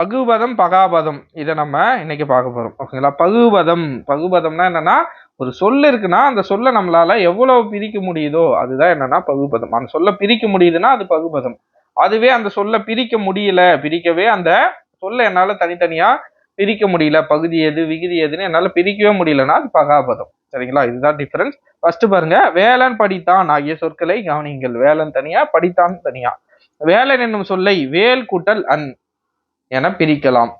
பகுபதம் பகாபதம் இதை நம்ம இன்னைக்கு பார்க்க போறோம். ஓகேங்களா? பகுபதம்னா என்னன்னா, ஒரு சொல் இருக்குன்னா அந்த சொல்ல நம்மளால எவ்வளவு பிரிக்க முடியுதோ அதுதான் என்னன்னா பகுபதம். அந்த சொல்ல பிரிக்க முடியுதுன்னா அது பகுபதம். அதுவே அந்த சொல்ல பிரிக்க முடியல, பிரிக்கவே அந்த சொல்ல என்னால தனித்தனியா பிரிக்க முடியல, பகுதி எது விகுதி எதுன்னு என்னால பிரிக்கவே முடியலன்னா அது பகாபதம். சரிங்களா? இதுதான் டிஃபரன்ஸ். ஃபர்ஸ்ட் பாருங்க, வேலன் படித்தான் ஆகிய சொற்களை கவனிங்கள். வேலன் தனியா, படித்தான் தனியா. வேலன் என்னும் சொல்லை வேல் கூட்டல் அன் என பிரிக்கலாம்.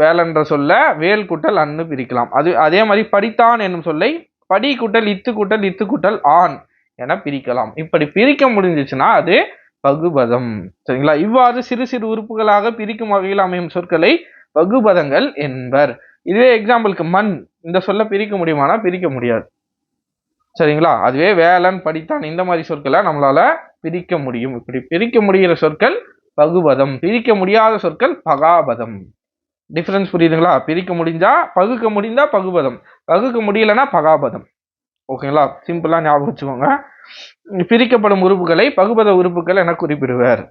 வேலன்ற சொல்ல வேல் கூட்டல் அன்னு பிரிக்கலாம். அதே மாதிரி படித்தான் என்னும் சொல்லை படி கூட்டல் இத்து கூட்டல் இத்து கூட்டல் ஆண் என பிரிக்கலாம். இப்படி பிரிக்க முடிஞ்சிச்சுன்னா அது பகுபதம். சரிங்களா? இவ்வாறு சிறு சிறு உறுப்புகளாக பிரிக்கும் வகையில் அமையும் சொற்களை பகுபதங்கள் என்பர். இதுவே எக்ஸாம்பிளுக்கு மண், இந்த சொல்ல பிரிக்க முடியுமானா பிரிக்க முடியாது. சரிங்களா? அதுவே வேலன் படித்தான் இந்த மாதிரி சொற்களை நம்மளால பிரிக்க முடியும். இப்படி பிரிக்க முடிகிற சொற்கள் பகுபதம், பிரிக்க முடியாத சொற்கள் பகாபதம். டிஃபரன்ஸ் புரியுதுங்களா? பிரிக்க முடிஞ்சா பகுக்க முடிந்தா பகுபதம், பகுக்க முடியலன்னா பகாபதம். ஓகேங்களா? சிம்பிளா ஞாபகம் வச்சுக்கோங்க. பிரிக்கப்படும் உறுப்புகளை பகுபத உறுப்புகள் என குறிப்பிடுவர்.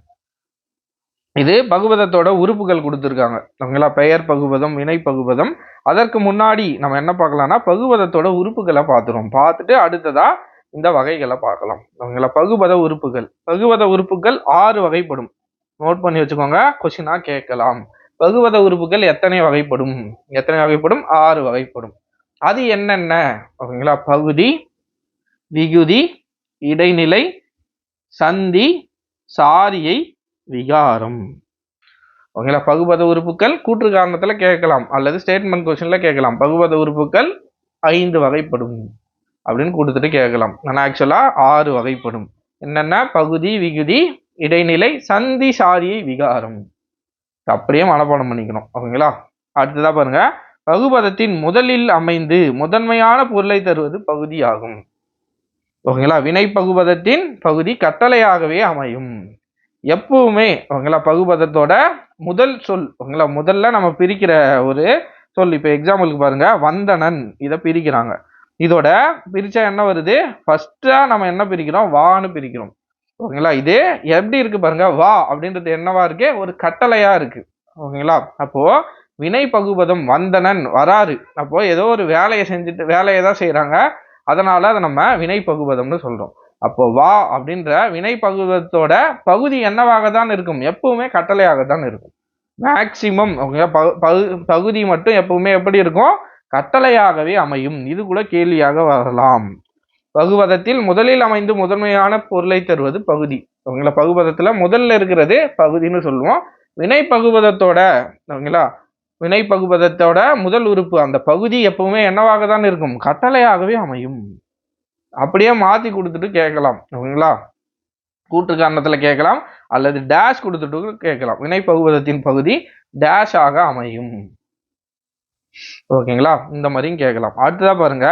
இது பகுபதத்தோட உறுப்புகள் கொடுத்துருக்காங்க. ஓகேங்களா? பெயர் பகுபதம், வினை பகுபதம். அதற்கு முன்னாடி நம்ம என்ன பார்க்கலாம்னா பகுபதத்தோட உறுப்புகளை பார்த்துட்டு அடுத்ததா இந்த வகைகளை பார்க்கலாம். ஓகேங்களா? பகுபத உறுப்புகள் 6 வகைப்படும். நோட் பண்ணி வச்சுக்கோங்க, கொஸ்டினா கேட்கலாம். பகுபத உறுப்புகள் எத்தனை வகைப்படும்? 6 வகைப்படும். அது என்னென்ன? ஓகேங்களா? பகுதி, விகுதி, இடைநிலை, சந்தி, சாரியை, விகாரம். ஓகேங்களா? பகுபத உறுப்புகள் கூற்று காரணத்துல கேட்கலாம் அல்லது ஸ்டேட்மெண்ட் கொஸ்டின்ல கேட்கலாம். பகுபத உறுப்புகள் 5 வகைப்படும் அப்படின்னு கொடுத்துட்டு கேட்கலாம். ஆனா ஆக்சுவலா 6 வகைப்படும். என்னென்ன? பகுதி, விகுதி, இடைநிலை, சந்தி, சாரியை, விகாரம். அப்படியே மனப்பாடம் பண்ணிக்கணும். ஓகேங்களா? அடுத்ததா பாருங்க, பகுபதத்தின் முதலில் அமைந்து முதன்மையான பொருளை தருவது பகுதி ஆகும். ஓகேங்களா? வினை பகுபதத்தின் பகுதி கட்டளையாகவே அமையும் எப்பவுமே. ஓகேங்களா? பகுபதத்தோட முதல் சொல், ஓகேங்களா, முதல்ல நம்ம பிரிக்கிற ஒரு சொல். இப்ப எக்ஸாம்பிளுக்கு பாருங்க, வந்தனன், இதை பிரிக்கிறாங்க. இதோட பிரிச்சா என்ன வருது? ஃபர்ஸ்டா நம்ம என்ன பிரிக்கிறோம்? வான்னு பிரிக்கிறோம். ஓகேங்களா? இது எப்படி இருக்கு பாருங்க, வா அப்படின்றது என்னவா இருக்கு? ஒரு கட்டளையா இருக்கு. ஓகேங்களா? அப்போ வினை பகுபதம் வந்தனன் வராரு, அப்போ ஏதோ ஒரு வேலையை தான் செய்யறாங்க, அதனால அதை நம்ம வினை பகுபதம்னு சொல்றோம். அப்போ வா அப்படின்ற வினை பகுபதத்தோட பகுதி என்னவாக தான் இருக்கும்? எப்பவுமே கட்டளையாக தான் இருக்கும். மேக்சிமம் பகுதி மட்டும் எப்பவுமே எப்படி இருக்கும்? கட்டளையாகவே அமையும். இது கூட கேள்வியாக வரலாம். பகுபதத்தில் முதலில் அமைந்து முதன்மையான பொருளை தருவது பகுதி. ஓகேங்களா? பகுபதத்துல முதல்ல இருக்கிறது பகுதின்னு சொல்லுவோம். வினை பகுபதத்தோட, ஓகேங்களா, வினை பகுபதத்தோட முதல் உறுப்பு அந்த பகுதி எப்பவுமே என்னவாக தான் இருக்கும்? கட்டளையாகவே அமையும். அப்படியே மாத்தி கொடுத்துட்டு கேட்கலாம். ஓகேங்களா? கூற்று காரணத்துல கேட்கலாம் அல்லது டேஷ் கொடுத்துட்டு கேட்கலாம். வினை பகுபதத்தின் பகுதி டேஷ் ஆக அமையும். ஓகேங்களா? இந்த மாதிரியும் கேட்கலாம். அடுத்ததா பாருங்க,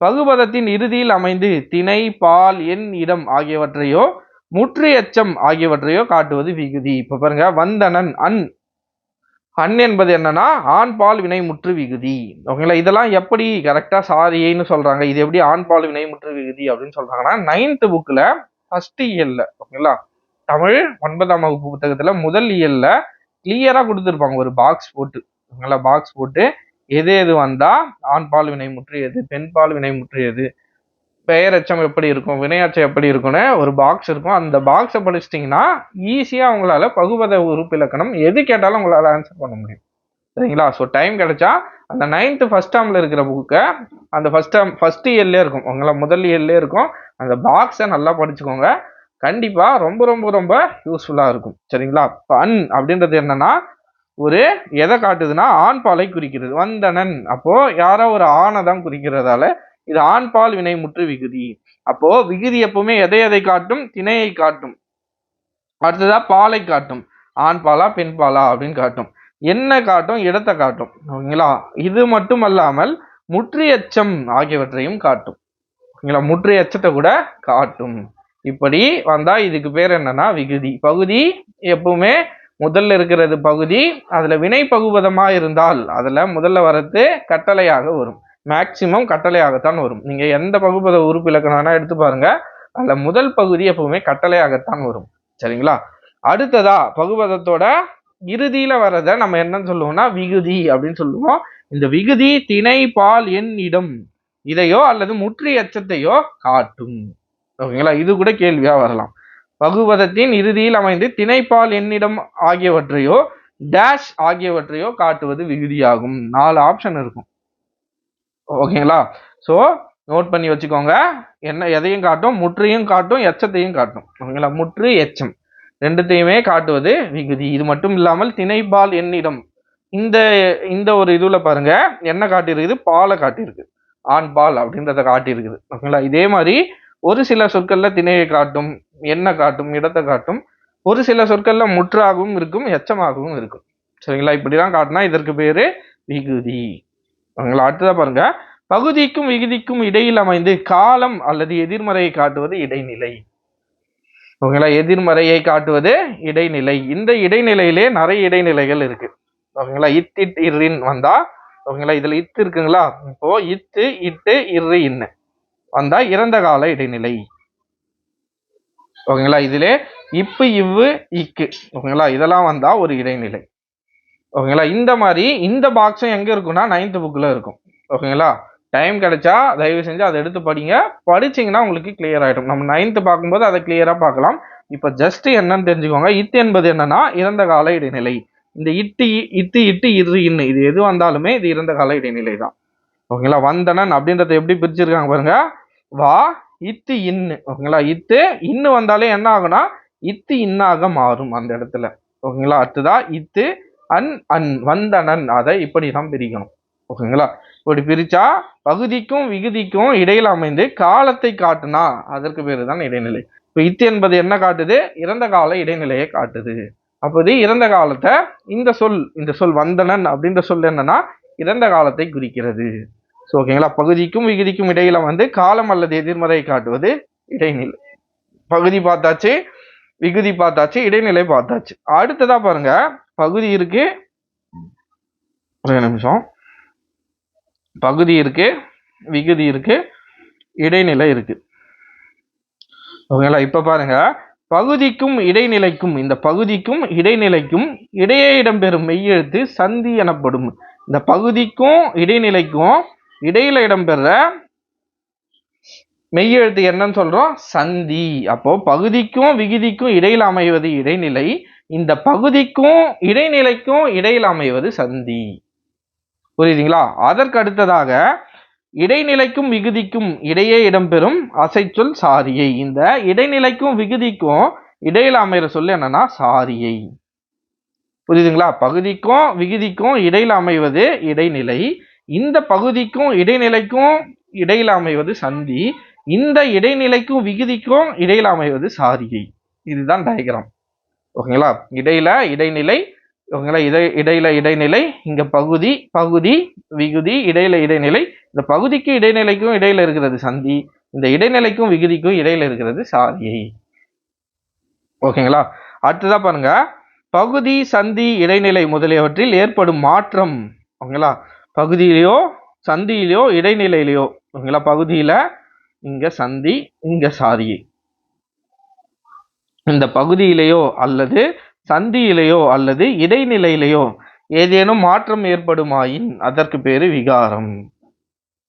பகுபதத்தின் இறுதியில் அமைந்து திணை, பால், எண், இடம் ஆகியவற்றையோ முற்று எச்சம் ஆகியவற்றையோ காட்டுவது விகுதி. இப்ப பாருங்க, வந்தனன், அன் என்பது என்னன்னா ஆண் பால் வினை முற்று விகுதி. ஓகேங்களா? இதெல்லாம் எப்படி கரெக்டா சாரியைன்னு சொல்றாங்க, இது எப்படி ஆண் பால் வினை முற்று விகுதி அப்படின்னு சொல்றாங்கன்னா 9th புக்ல ஃபர்ஸ்ட் இயல்ல, ஓகேங்களா, தமிழ் 9ஆம் வகுப்பு புத்தகத்துல முதல் இயல்ல கிளியரா கொடுத்துருப்பாங்க ஒரு பாக்ஸ் போட்டு. ஓகேங்களா? பாக்ஸ் போட்டு எது எது வந்தா ஆண் பால் வினை முற்று எது, பெண் பால் வினை முற்று எது, பெயரச்சம் எப்படி இருக்கும், வினையச்சம் எப்படி இருக்கும்னு ஒரு பாக்ஸ் இருக்கும். அந்த பாக்ஸை படிச்சிட்டிங்கன்னா ஈஸியா உங்களால பகுபத உறுப்பு இலக்கணம் எது கேட்டாலும் உங்களால ஆன்சர் பண்ண முடியும். சரிங்களா? ஸோ டைம் கிடைச்சா அந்த 9th ஃபர்ஸ்ட் டேர்ம்ல இருக்கிற புக்கை அந்த ஃபர்ஸ்ட் இயர்லேயே இருக்கும், உங்களை முதல் இயர்லேயே இருக்கும். அந்த பாக்ஸை நல்லா படிச்சுக்கோங்க. கண்டிப்பா ரொம்ப ரொம்ப ரொம்ப யூஸ்ஃபுல்லா இருக்கும். சரிங்களா? அன் அப்படின்றது என்னன்னா ஒரு எதை காட்டுதுன்னா ஆண் பாலை குறிக்கிறது. வந்தனன் அப்போ யாரோ ஒரு ஆணை தான் குறிக்கிறதால இது ஆண் பால் வினை முற்று விகுதி. அப்போ விகுதி எப்பவுமே எதை காட்டும்? திணையை காட்டும். அடுத்ததா பாலை காட்டும். ஆண் பாலா பெண் பாலா அப்படின்னு காட்டும். என்ன காட்டும்? இடத்தை காட்டும். ஓகேங்களா? இது மட்டும் அல்லாமல் முற்று எச்சம் ஆகியவற்றையும் காட்டும். ஓகேங்களா? முற்று எச்சத்தை கூட காட்டும். இப்படி வந்தா இதுக்கு பேர் என்னன்னா விகுதி. பகுதி எப்பவுமே முதல்ல இருக்கிறது பகுதி. அதுல வினை பகுபதமா இருந்தால் அதுல முதல்ல வரது கட்டளையாக வரும். மேக்சிமம் கட்டளையாகத்தான் வரும். நீங்க எந்த பகுபத உறுப்பு இலக்கணம்னா எடுத்து பாருங்க, அதுல முதல் பகுதி எப்பவுமே கட்டளையாகத்தான் வரும். சரிங்களா? அடுத்ததா பகுபதத்தோட இறுதியில வர்றத நம்ம என்னன்னு சொல்லுவோம்னா விகுதி அப்படின்னு சொல்லுவோம். இந்த விகுதி திணை பால் எண் இடம் இதையோ அல்லது முற்று எச்சத்தையோ காட்டும். ஓகேங்களா, இது கூட கேள்வியா வரலாம். பகுபதத்தின் இறுதியில் அமைந்து திணைப்பால் எண்ணிடம் ஆகியவற்றையோ டேஷ் ஆகியவற்றையோ காட்டுவது விகுதியாகும். 4 ஆப்ஷன் இருக்கும். ஓகேங்களா, சோ நோட் பண்ணி வச்சுக்கோங்க. என்ன எதையும் காட்டும், முற்றையும் காட்டும், எச்சத்தையும் காட்டும். ஓகேங்களா, முற்று எச்சம் ரெண்டுத்தையுமே காட்டுவது விகுதி. இது மட்டும் இல்லாமல் திணைப்பால் எண்ணிடம் இந்த இந்த ஒரு இதுல பாருங்க என்ன காட்டியிருக்குது, பாலை காட்டியிருக்கு, ஆண் பால் அப்படின்றத காட்டியிருக்குது. ஓகேங்களா, இதே மாதிரி ஒரு சில சொற்கள்ல திணையை காட்டும், என்ன காட்டும், இடத்தை காட்டும். ஒரு சில சொற்கள்ல முற்றாகவும் இருக்கும், எச்சமாகவும் இருக்கும். சரிங்களா, இப்படிதான் காட்டினா இதற்கு பேரு விகுதி. ஓகேங்களா, அடுத்ததா பாருங்க, பகுதிக்கும் விகுதிக்கும் இடையில் அமைந்து காலம் அல்லது எதிர்மறையை காட்டுவது இடைநிலை. ஓகேங்களா, எதிர்மறையை காட்டுவது இடைநிலை. இந்த இடைநிலையிலே நிறைய இடைநிலைகள் இருக்கு. ஓகேங்களா, இட் இர்ரின் வந்தா, ஓகேங்களா, இதுல இத்து இருக்குங்களா, இப்போ இத்து இட்டு இரு இன்னு வந்தா இறந்த கால இடைநிலை. ஓகேங்களா, இதுல இப்பு இவ்வு இக்கு, ஓகேங்களா, இதெல்லாம் வந்தா ஒரு இடைநிலை. ஓகேங்களா, இந்த மாதிரி இந்த பாக்ஸும் எங்க இருக்குன்னா 9th புக்ல இருக்கும். ஓகேங்களா, டைம் கிடைச்சா தயவு செஞ்சு அதை எடுத்து படிங்க. படிச்சீங்கன்னா உங்களுக்கு கிளியர் ஆயிடும். நம்ம 9th பார்க்கும்போது அதை கிளியரா பார்க்கலாம். இப்ப ஜஸ்ட் என்னன்னு தெரிஞ்சுக்கோங்க. இத்து என்பது என்னன்னா இறந்த கால இடைநிலை. இந்த இட்டு இட்டு இட்டு இரு இன்னு இது எது வந்தாலுமே இது இறந்த கால இடைநிலை தான். ஓகேங்களா, வந்தனன் அப்படின்றத எப்படி பிரிச்சிருக்காங்க பாருங்க, வா இத்து இன்னு. ஓகேங்களா, இத்து இன்னு வந்தாலே என்ன ஆகும்னா இத்து இன்னாக மாறும் அந்த இடத்துல. ஓகேங்களா, அடுத்ததான் இத்து அன் அன் வந்தனன், அதை இப்படிதான் பிரிக்கணும். ஓகேங்களா, இப்படி பிரிச்சா பகுதிக்கும் விகுதிக்கும் இடையில் அமைந்து காலத்தை காட்டுனா அதற்கு பேரு தான் இடைநிலை. இப்ப இத்து என்பது என்ன காட்டுது, இறந்த கால இடைநிலையை காட்டுது. அப்போது இறந்த காலத்தை இந்த சொல் வந்தனன் அப்படின்ற சொல் என்னன்னா இறந்த காலத்தை குறிக்கிறது. ஓகேங்களா, பகுதிக்கும் விகுதிக்கும் இடையில வந்து காலம் அல்லது எதிர்மறையை காட்டுவது இடைநிலை. பகுதி பார்த்தாச்சு, விகுதி பார்த்தாச்சு, இடைநிலை பார்த்தாச்சு. அடுத்ததா பாருங்க, பகுதி இருக்கு, ஒரு நிமிஷம், பகுதி இருக்கு, விகுதி இருக்கு, இடைநிலை இருக்கு. ஓகேங்களா, இப்ப பாருங்க, பகுதிக்கும் இடைநிலைக்கும், இந்த பகுதிக்கும் இடைநிலைக்கும் இடையே இடம்பெறும் மெய்யெழுத்து சந்தி எனப்படும். இந்த பகுதிக்கும் இடைநிலைக்கும் இடையில இடம்பெற மெய்யெழுத்து என்னன்னு சொல்றோம், சந்தி. அப்போ பகுதிக்கும் விகுதிக்கும் இடையில் அமைவது இடைநிலை, இந்த பகுதிக்கும் இடைநிலைக்கும் இடையில் அமைவது சந்தி. புரியுதுங்களா? அதற்கு அடுத்ததாக இடைநிலைக்கும் விகுதிக்கும் இடையே இடம்பெறும் அசைச்சொல் சாரியை. இந்த இடைநிலைக்கும் விகுதிக்கும் இடையில அமைகிற சொல் என்னன்னா சாரியை. புரியுதுங்களா? பகுதிக்கும் விகுதிக்கும் இடையில அமைவது இடைநிலை, இந்த பகுதிக்கும் இடைநிலைக்கும் இடையில அமைவது சந்தி, இந்த இடைநிலைக்கும் விகுதிக்கும் இடையில அமைவது சாரியை. இதுதான் டயக்ராம். ஓகேங்களா, இடையில இடைநிலை, ஓகேங்களா, இடையில இடைநிலை, இங்க பகுதி பகுதி விகுதி, இடையில இடைநிலை, இந்த பகுதிக்கு இடைநிலைக்கும் இடையில இருக்கிறது சந்தி, இந்த இடைநிலைக்கும் விகுதிக்கும் இடையில இருக்கிறது சாரியை. ஓகேங்களா, அடுத்ததா பாருங்க, பகுதி சந்தி இடைநிலை முதலியவற்றில் ஏற்படும் மாற்றம். ஓகேங்களா, பகுதியிலையோ சந்தியிலையோ இடைநிலையிலையோ, ஓகேங்களா, பகுதியில இங்க சந்தி இங்க சாரியை, இந்த பகுதியிலேயோ அல்லது சந்தியிலேயோ அல்லது இடைநிலையிலேயோ ஏதேனும் மாற்றம் ஏற்படுமாயின் அதற்கு பேரு விகாரம்.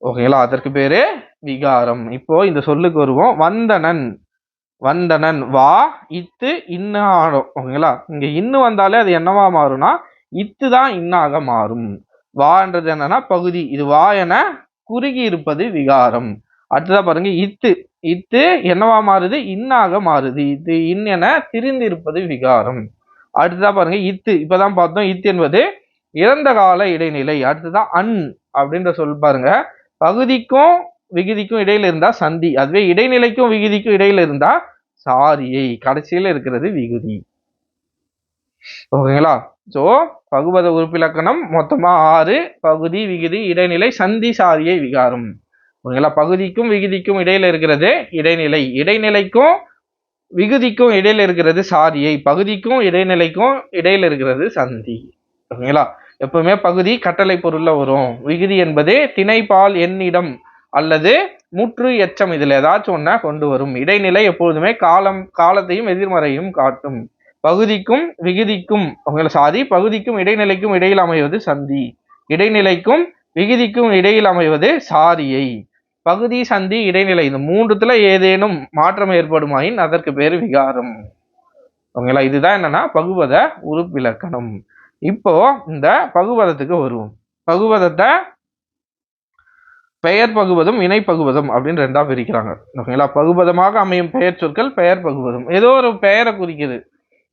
ஓகேங்களா, அதற்கு பேரு விகாரம். இப்போ இந்த சொல்லுக்கு வருவோம். வந்தனன், வந்தனன் வா இத்து இன்னு ஆடும். ஓகேங்களா, இங்க இன்னு வந்தாலே அது என்னவா மாறும்னா இத்து தான் இன்னாக மாறும். வான்றது என்னன்னா பகுதி, இது வா என குறுகி இருப்பது விகாரம். அடுத்ததா பாருங்க, இத்து இத்து என்னவா மாறுது, இன்னாக மாறுது, இது இன் என திரிந்து இருப்பது விகாரம். அடுத்ததா பாருங்க, இத்து இப்பதான் பார்த்தோம், இத்து என்பது இறந்த கால இடைநிலை. அடுத்ததான் அன் அப்படின்ற சொல் பாருங்க, பகுதிக்கும் விகுதிக்கும் இடையில இருந்தா சந்தி, அதுவே இடைநிலைக்கும் விகுதிக்கும் இடையில இருந்தா சாரியை, கடைசியில இருக்கிறது விகுதி. ஓகேங்களா, சோ பகுபத உறுப்பிலக்கணம் மொத்தமா 6: பகுதி, விகுதி, இடைநிலை, சந்தி, சாரியை, விகாரம். ஓகேங்களா, பகுதிக்கும் விகுதிக்கும் இடையில இருக்கிறது இடைநிலை, இடைநிலைக்கும் விகுதிக்கும் இடையில இருக்கிறது சாரியை, பகுதிக்கும் இடைநிலைக்கும் இடையில இருக்கிறது சந்தி. ஓகேங்களா, எப்பவுமே பகுதி கட்டளை பொருள்ல வரும், விகுதி என்பது திணை பால் எண்ணிடம் அல்லது முற்று எச்சம், இதுல ஏதாச்சும் ஒன்ன கொண்டு வரும். இடைநிலை எப்பொழுதுமே காலத்தையும் எதிர்மறையும் காட்டும். பகுதிக்கும் விகுதிக்கும் பகுதிக்கும் இடைநிலைக்கும் இடையில் அமைவது சந்தி, இடைநிலைக்கும் விகுதிக்கும் இடையில் அமைவது சாரியை. பகுதி, சந்தி, இடைநிலை இந்த மூன்றுத்துல ஏதேனும் மாற்றம் ஏற்படுமாயின் அதற்கு பேரு விகாரம். ஓகேங்களா, இதுதான் என்னன்னா பகுபத உறுப்பிலக்கணம். இப்போ இந்த பகுபதத்துக்கு வருவோம். பகுபதத்தை பெயர் பகுபதம், இணை பகுபதம் அப்படின்னு ரெண்டா பிரிக்கிறாங்க. ஓகேங்களா, பகுபதமாக அமையும் பெயர் சொற்கள் பெயர் பகுபதம். ஏதோ ஒரு பெயரை குறிக்குது.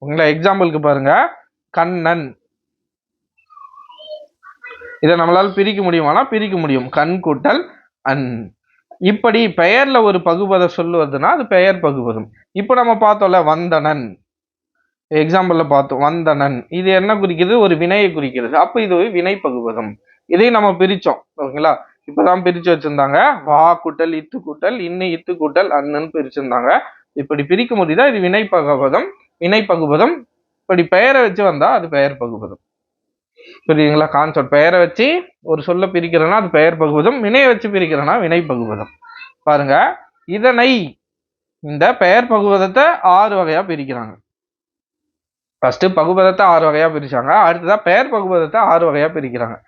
ஓகேங்களா, எக்ஸாம்பிளுக்கு பாருங்க, கண்ணன். இதை நம்மளால பிரிக்க முடியுமானா பிரிக்க முடியும். கண் கூட்டல் அன். இப்படி பெயர்ல ஒரு பகுபத சொல்லுவதுன்னா அது பெயர் பகுபதம். இப்போ நம்ம பார்த்தோம்ல வந்தனன், எக்ஸாம்பிள்ல பார்த்தோம் வந்தனன், இது என்ன குறிக்கிறது? ஒரு வினையை குறிக்கிறது. அப்ப இது ஒரு வினை பகுபதம். இதையும் நம்ம பிரிச்சோம். ஓகேங்களா, இப்பதான் பிரிச்சு வச்சிருந்தாங்க. வா கூட்டல் இத்து கூட்டல் இன்னு இத்து கூட்டல் அண்ணன் பிரிச்சிருந்தாங்க. இப்படி பிரிக்க முடியுதா? இது வினை பகுபதம், வினை பகுபதம். இப்படி பெயரை வச்சு வந்தா அது பெயர் பகுபதம். புரியுதுங்களா கான்செப்ட்? பெயரை வச்சு ஒரு சொல்ல பிரிக்கிறேன்னா அது பெயர் பகுபதம், வினையை வச்சு பிரிக்கிறேன்னா வினை பகுபதம். பாருங்க, இதனை இந்த பெயர் பகுபதத்தை 6 வகையா பிரிக்கிறாங்க. ஃபர்ஸ்ட் பகுபதத்தை 6 வகையா பிரிச்சாங்க. அடுத்ததா பெயர் பகுபதத்தை 6 வகையா பிரிக்கிறாங்க.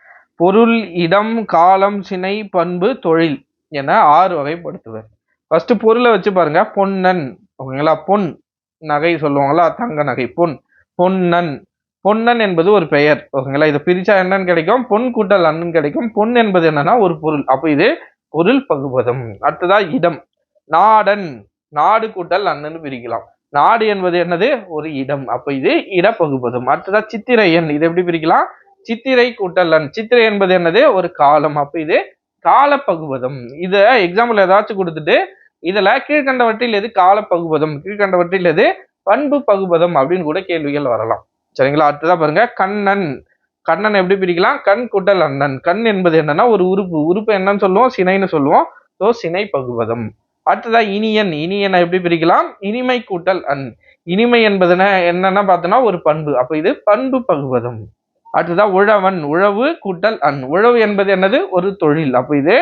பொருள், இடம், காலம், சினை, பண்பு, தொழில் என 6 வகைப்படுத்துவர். ஃபர்ஸ்ட் பொருளை வச்சு பாருங்க. பொன்னன். ஓகேங்களா, பொன் நகை சொல்லுவாங்களா, தங்க நகை, பொன். பொன்னன். பொன்னன் என்பது ஒரு பெயர். ஓகேங்களா, இதை பிரிச்சா என்னன்னு கிடைக்கும்? பொன் கூட்டல் அண்ணன் கிடைக்கும். பொன் என்பது என்னன்னா ஒரு பொருள். அப்ப இது பொருள் பகுபதம். அடுத்ததா இடம். நாடன். நாடு கூட்டல் அண்ணன் பிரிக்கலாம். நாடு என்பது என்னது? ஒரு இடம். அப்ப இது இட பகுபதம். அடுத்ததா சித்திரையன். இது எப்படி பிரிக்கலாம்? சித்திரை கூட்டல் அன். சித்திரை என்பது என்னது? ஒரு காலம். அப்ப இது கால பகுபதம். இத எக்ஸாம்பிள் ஏதாச்சும் கொடுத்துட்டு இதுல கீழ்கண்டவற்றில் எது கால பகுபதம், கீழ்கண்டவற்றில் எது பண்பு பகுபதம் அப்படின்னு கூட கேள்விகள் வரலாம். சரிங்களா, அடுத்ததா பாருங்க, கண்ணன். கண்ணன் எப்படி பிரிக்கலாம்? கண் கூட்டல் அண்ணன். கண் என்பது என்னன்னா ஒரு உறுப்பு. உறுப்பு என்னன்னு சொல்லுவோம்? சினைன்னு சொல்லுவோம். ஸோ சினை பகுபதம். அடுத்ததா இனியன். இனியனை எப்படி பிரிக்கலாம்? இனிமை கூட்டல் அன். இனிமை என்பது என்னன்னா பார்த்தோம்னா ஒரு பண்பு. அப்ப இது பண்பு பகுபதம். அடுத்ததா உழவன். உழவு கூட்டல் அன். உழவு என்பது என்னது? ஒரு தொழில். அப்ப இது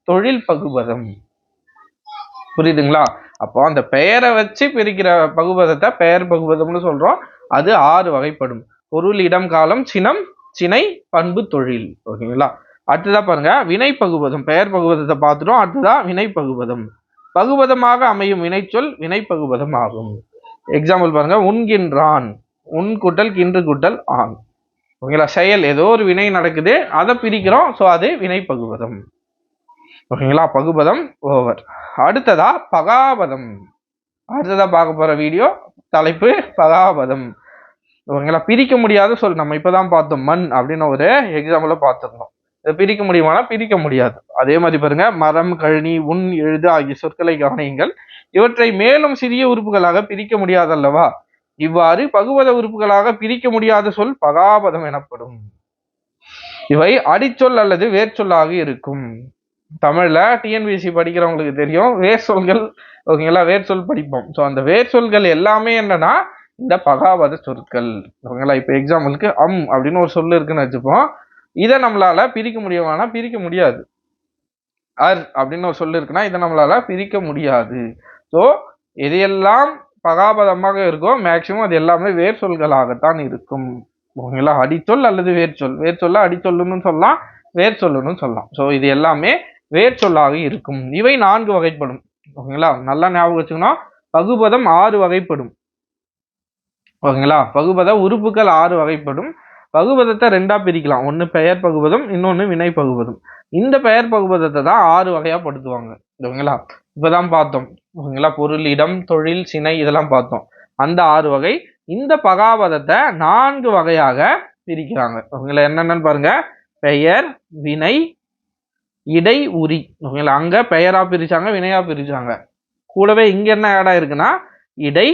தொழில் பகுபதம். புரியுதுங்களா? அப்போ அந்த பெயரை வச்சு பிரிக்கிற பகுபதத்தை பெயர் பகுபதம்னு சொல்றோம். அது 6 வகைப்படும். பொருள், இடம், காலம், சினம், சினை, பண்பு, தொழில். ஓகேங்களா, அடுத்ததா பாருங்க வினை பகுபதம். பெயர் பகுபதத்தை பார்த்துட்டோம். அடுத்ததா வினை பகுபதம். பகுபதமாக அமையும் வினைச்சொல் வினை பகுபதம் ஆகும். எக்ஸாம்பிள் பாருங்க, உண்கின்றான். உன் கூட்டல் கின்று கூட்டல் ஆண். ஓகேங்களா, செயல் ஏதோ ஒரு வினை நடக்குது, அதை பிரிக்கிறோம். ஸோ அது வினை பகுபதம். ஓகேங்களா, பகுபதம் ஓவர். அடுத்ததா பகாபதம். அடுத்ததா பார்க்க போற வீடியோ தலைப்பு பகாபதம். ஓகேங்களா, பிரிக்க முடியாத சொல். நம்ம இப்பதான் பார்த்தோம் மண் அப்படின்னு ஒரு எக்ஸாம்பிள பார்த்துருந்தோம். இதை பிரிக்க முடியுமானா பிரிக்க முடியாது. அதே மாதிரி பாருங்க, மரம், கழனி, உன், எழுது ஆகிய சொற்களை கவனியுங்கள். இவற்றை மேலும் சிறிய உறுப்புகளாக பிரிக்க முடியாதல்லவா? இவ்வாறு பகுபத உறுப்புகளாக பிரிக்க முடியாத சொல் பகாபதம் எனப்படும். இவை அடிச்சொல் அல்லது வேர்ச்சொல்லாக இருக்கும். தமிழ்ல டிஎன்பிஎஸ்சி படிக்கிறவங்களுக்கு தெரியும், வேர் சொல்கள். ஓகேங்களா, வேர் சொல் படிப்போம். ஸோ அந்த வேர் சொல்கள் எல்லாமே என்னன்னா இந்த பகாபத சொற்கள். ஓகேங்களா, இப்போ எக்ஸாம்பிளுக்கு அப்படின்னு ஒரு சொல்லு இருக்குன்னு வச்சுப்போம். இதை நம்மளால பிரிக்க முடியுமானா பிரிக்க முடியாது. அப்படின்னு ஒரு சொல்லு இருக்குன்னா இதை நம்மளால பிரிக்க முடியாது. ஸோ எதையெல்லாம் பகாபதமாக இருக்கோ மேக்சிமம் அது எல்லாமே வேர் சொல்களாகத்தான் இருக்கும். ஓகேங்களா, அடிச்சொல் அல்லது வேர்ச்சொல். வேர்ச்சொல்ல அடிச்சொல்லுன்னு சொல்லலாம், வேர் சொல்லுன்னு சொல்லலாம். ஸோ இது எல்லாமே வேர் சொல்லாக இருக்கும். இவை 4 வகைப்படும். ஓகேங்களா, நல்லா ஞாபகம் வச்சுக்கணும். பகுபதம் 6 வகைப்படும். ஓகேங்களா, பகுபத உறுப்புகள் 6 வகைப்படும். பகுபதத்தை 2ஆ பிரிக்கலாம். ஒன்னு பெயர் பகுபதம், இன்னொன்னு வினை பகுபதம். இந்த பெயர் பகுபதத்தை தான் 6 வகையா படுத்துவாங்க. ஓகேங்களா, இப்பதான் பார்த்தோம். ஓகேங்களா, பொருள், இடம், தொழில், சினை இதெல்லாம் பார்த்தோம். அந்த 6 வகை. இந்த பகாபதத்தை 4 வகையாக பிரிக்கிறாங்க. ஓகேங்களா, என்னென்னு பாருங்க. பெயர், வினை, இடை, உரி. ஓகேங்களா, அங்க பெயரா பிரிச்சாங்க, வினையா பிரிச்சாங்க. கூடவே இங்க என்ன ஆட் ஆயிருக்குன்னா இடை,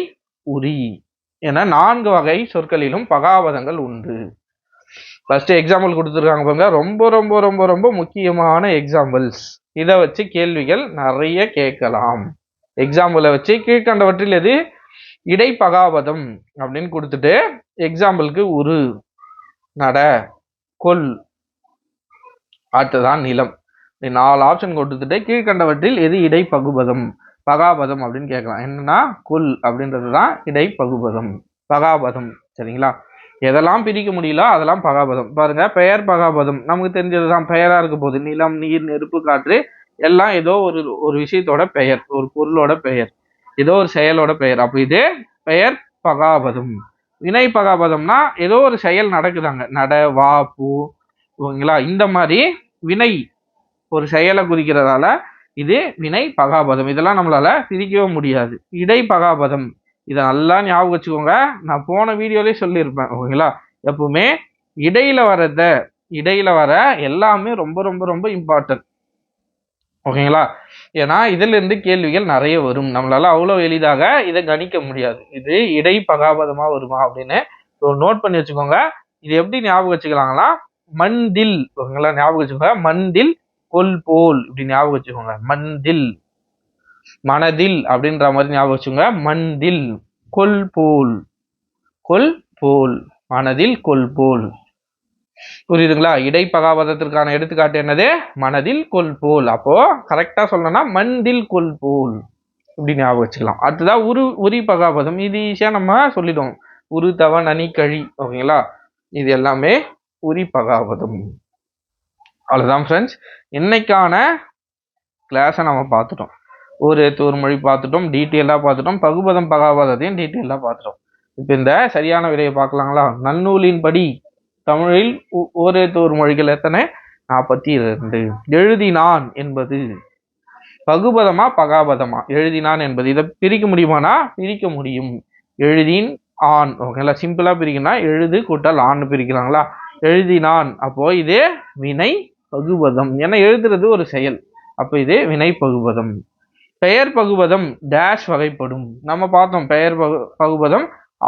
உரி என 4 வகை சொற்களிலும் பகாபதங்கள் உண்டு. ஃபர்ஸ்ட் எக்ஸாம்பிள் கொடுத்துருக்காங்க பாருங்க. ரொம்ப ரொம்ப ரொம்ப ரொம்ப முக்கியமான எக்ஸாம்பிள்ஸ். இதை வச்சு கேள்விகள் நிறைய கேட்கலாம். எக்ஸாம்பிளை வச்சு கீழ்கண்டவற்றில் எது இடை பகாபதம் அப்படின்னு கொடுத்துட்டு எக்ஸாம்பிளுக்கு உரு, நட, கொல், அடுத்ததான் நிலம், 4 ஆப்ஷன் கொடுத்துட்டு கீழ்கண்டவற்றில் எது இடை பகாபதம் அப்படின்னு கேட்கலாம். என்னன்னா கொல் அப்படின்றது தான் இடை பகுபதம். பகாபதம். சரிங்களா? எதெல்லாம் பிரிக்க முடியல அதெல்லாம் பகாபதம். பாருங்க, பெயர் பகாபதம் நமக்கு தெரிஞ்சதுதான். பெயரா இருக்க போகுது. நிலம், நீர், நெருப்பு, காற்று எல்லாம் ஏதோ ஒரு ஒரு விஷயத்தோட பெயர், ஒரு பொருளோட பெயர், ஏதோ ஒரு செயலோட பெயர். அப்ப இது பெயர் பகாபதம். வினை பகாபதம்னா ஏதோ ஒரு செயல் நடக்குதாங்க, நட, வா, பூ, ஓகேங்களா? இந்த மாதிரி வினை ஒரு செயலை குறிக்கிறதால இது வினை பகாபதம். இதெல்லாம் நம்மளால பிரிக்கவே முடியாது. இடை பகாபதம், இதை நல்லா ஞாபகம் வச்சுக்கோங்க. நான் போன வீடியோலயே சொல்லியிருப்பேன். ஓகேங்களா? எப்பவுமே இடையில வர எல்லாமே ரொம்ப ரொம்ப ரொம்ப இம்பார்ட்டன்ட். ஓகேங்களா? ஏன்னா இதுல இருந்து கேள்விகள் நிறைய வரும். நம்மளால அவ்வளவு எளிதாக இதை கணிக்க முடியாது. இது இடை பகாபதமா வருமா அப்படின்னு நோட் பண்ணி வச்சுக்கோங்க. இது எப்படி ஞாபகம் வச்சுக்கலாங்களா? மந்தில், ஓகேங்களா? ஞாபகம் வச்சுக்கோங்க. மந்தில் கொல் போல், இப்படி ஞாபகம் வச்சுக்கோங்க. மந்தில், மனதில் அப்படின்ற மாதிரி ஞாபகம் வச்சுக்கோங்க. மந்தில் கொல் போல், கொல் போல், மனதில் கொல் போல். புரியுதுங்களா? இடை பகாபதத்திற்கான எடுத்துக்காட்டு என்னது? மனதில் கொல் போல். அப்போ கரெக்டா சொல்லணும்னா மந்தில் கொல் போல், இப்படி ஞாபகம் வச்சுக்கலாம். அடுத்ததான் உரி பகாபதம். இது ஈஸியா நம்ம சொல்லிடுவோம். உரு, தவ, நனி, கழி, ஓகேங்களா? இது எல்லாமே உரி பகாபதம். அவ்வளவுதான் ஃப்ரெண்ட்ஸ், இன்னைக்கான கிளாஸை நம்ம பார்த்துட்டோம். ஒரு மொழி பார்த்துட்டோம், டீட்டெயிலாக பார்த்துட்டோம். பகுபதம் பகாபதத்தையும் டீட்டெயிலாக பார்த்துட்டோம். இப்போ இந்த சரியான விடையை பார்க்கலாங்களா? நன்னூலின்படி தமிழில் ஒரு மொழிகள் எத்தனை? 42. எழுதினான் என்பது பகுபதமா பகாபதமா? எழுதினான் என்பது இதை பிரிக்க முடியுமானா பிரிக்க முடியும். எழுதின் ஆண், ஓகேங்களா? சிம்பிளா பிரிக்கணும்னா எழுது கூட்டல் ஆண் பிரிக்கிறாங்களா? எழுதினான், அப்போ இது வினை பகுபதம். ஏன்னா எழுதுறது ஒரு செயல், அப்ப இது வினை பகுபதம். பெயர் பகுபதம் டேஷ் வகைப்படும். நம்ம பார்த்தோம் பெயர் பகுபதம்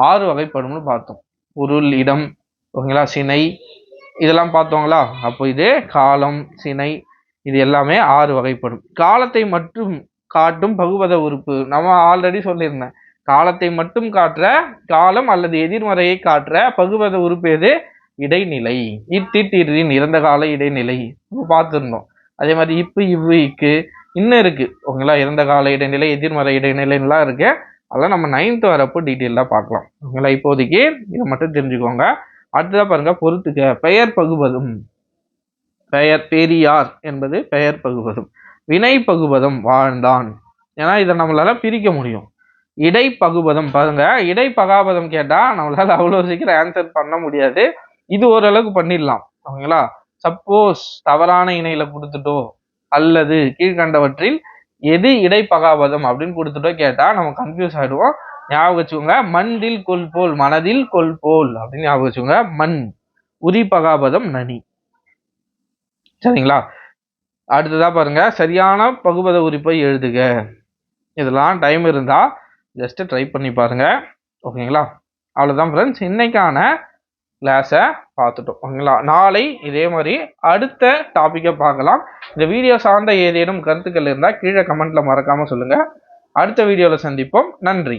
6 வகைப்படும்னு பார்த்தோம். பொருள், இடம், ஓகேங்களா? சினை, இதெல்லாம் பார்த்தோங்களா? அப்போ இது காலம், சினை, இது எல்லாமே 6 வகைப்படும். காலத்தை மட்டும் காட்டும் பகுபத உறுப்பு நம்ம ஆல்ரெடி சொல்லியிருந்தேன். காலத்தை மட்டும் காட்டுற, காலம் அல்லது எதிர்மறையை காட்டுற பகுபத உறுப்பு எது? இடைநிலை. இட்டின் இறந்த கால இடைநிலை பார்த்துருந்தோம். அதே மாதிரி இப்பு, இவ்வு, இக்கு இன்னும் இருக்கு, ஓகேங்களா? இறந்த கால இடைநிலை, எதிர்மறை இடைநிலைலாம் இருக்கு. அதெல்லாம் நம்ம 9th வரப்போ டீட்டெயிலாக பார்க்கலாம், ஓகேங்களா? இப்போதைக்கு இதை மட்டும் தெரிஞ்சுக்கோங்க. அடுத்ததா பாருங்க, பொறுத்துக்க. பெயர் பகுபதம். பெயர், பெரியார் என்பது பெயர் பகுபதம். வினை பகுபதம் வாழ்ந்தான். ஏன்னா இதை நம்மளால பிரிக்க முடியும். இடை பகுபதம் பாருங்க, இடை பகாபதம் கேட்டா நம்மளால அவ்வளவு சீக்கிரம் ஆன்சர் பண்ண முடியாது. இது ஓரளவுக்கு பண்ணிடலாம், ஓகேங்களா? சப்போஸ் தவறான இணையில கொடுத்துட்டோ அல்லது கீழ்கண்டவற்றில் எது இடை பகாபதம் அப்படின்னு கொடுத்துட்டோ கேட்டா நம்ம கன்ஃபியூஸ் ஆயிடுவோம். ஞாபகம் வச்சுக்கோங்க, மண்டில் கொல் போல், மனதில் கொல் போல் அப்படின்னு ஞாபகம் வச்சுக்கோங்க. மண், உரி பகாபதம் நனி. சரிங்களா? அடுத்ததா பாருங்க, சரியான பகுபத உறுப்பை எழுதுக. இதெல்லாம் டைம் இருந்தா ஜஸ்ட் ட்ரை பண்ணி பாருங்க, ஓகேங்களா? அவ்வளவுதான் ஃப்ரெண்ட்ஸ், இன்னைக்கான கிளாஸை பார்த்துட்டோம், ஓகேங்களா? நாளை இதே மாதிரி அடுத்த டாபிக்கை பார்க்கலாம். இந்த வீடியோ சார்ந்த ஏதேனும் கருத்துக்கள் இருந்தால் கீழே கமெண்ட்ல மறக்காம சொல்லுங்க. அடுத்த வீடியோவில் சந்திப்போம். நன்றி.